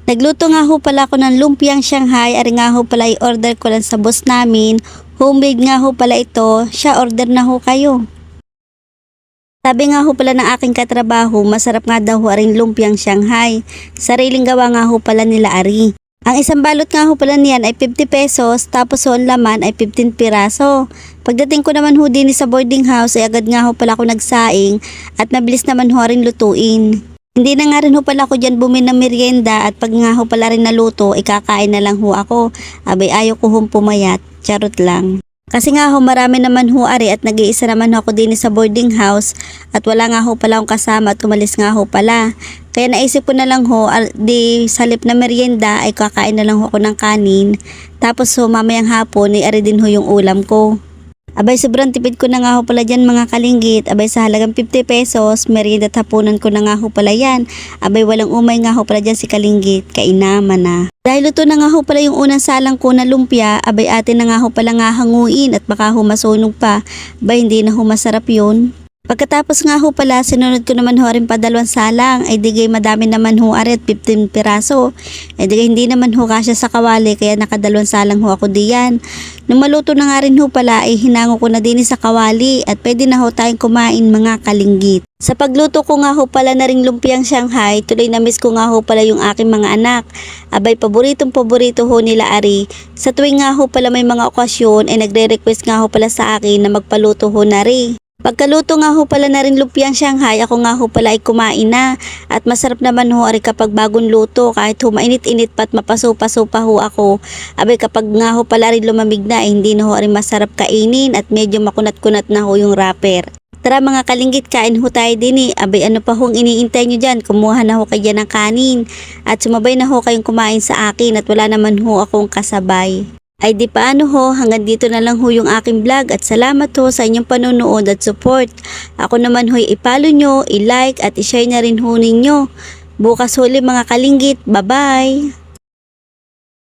Nagluto nga ho pala ako ng lumpiang Shanghai. Ari nga ho pala i-order ko lang sa boss namin. Homemade nga ho pala ito. Siya, order na ho kayo. Sabi nga ho pala ng aking katrabaho, masarap nga daw ho aring lumpiang Shanghai. Sariling gawa nga ho pala nila ari. Ang isang balot nga ho pala niyan ay 50 pesos, tapos ho ang laman ay 15 piraso. Pagdating ko naman ho din sa boarding house ay agad nga ho pala ako nagsaing at mabilis naman ho rin lutuin. Hindi na nga rin ho pala ako dyan bumili ng merienda at pag nga ho pala rin naluto, ikakain na lang ho ako. Abay ayaw ko hong pumayat, charot lang. Kasi nga ho marami naman ho ari at nag-iisa naman ho ako din sa boarding house at wala nga ho pala akong kasama at umalis nga ho pala. Kaya naisip ko na lang ho, di salip na merienda ay kakain na lang ho ako ng kanin. Tapos ho mamayang hapon ay ari din ho yung ulam ko. Abay sobrang tipid ko na nga ho pala dyan mga kalinggit. Abay sa halagang 50 pesos, merienda at hapunan ko na nga ho pala yan. Abay walang umay nga ho pala dyan si kalinggit, kainaman na. Dahil luto na nga ho pala yung unang salang ko na lumpia, abay atin na nga ho pala nga hanguin at baka ho masunog pa. Abay hindi na ho masarap yun. Pagkatapos nga ho pala, sinunod ko naman ho rin pa 2 salang, ay digay madami naman ho ari at 15 piraso. Ay digay hindi naman ho kasya sa kawali, kaya naka 2 salang ho ako diyan. Nung maluto na nga rin ho pala, ay hinango ko na din sa kawali at pwede na ho tayong kumain mga kalinggit. Sa pagluto ko nga ho pala na ring lumpiang Shanghai, tuloy na miss ko nga ho pala yung aking mga anak. Abay paboritong paborito ho nila ari. Sa tuwing nga ho pala may mga okasyon, ay nagre-request nga ho pala sa akin na magpaluto ho na rin. Pagkaluto nga ho pala na rin lumpiang Shanghai, ako nga ho pala ay kumain na. At masarap naman ho ari kapag bagong luto, kahit ho mainit-init pa at mapaso-paso pa ho ako. Abay kapag nga ho pala rin lumamig na, hindi na ho ari masarap kainin at medyo makunat-kunat na ho yung wrapper. Tara mga kalinggit, kain ho tayo din eh. Abay ano pa hong iniintay nyo dyan, kumuha na ho kayo ng kanin. At sumabay na ho kayong kumain sa akin at wala naman ho akong kasabay. Ay di paano ho, hanggang dito na lang ho yung aking vlog at salamat ho sa inyong panonood at support. Ako naman ho i-follow nyo, i-like at i-share na rin ho ninyo. Bukas huli mga kalinggit, bye bye!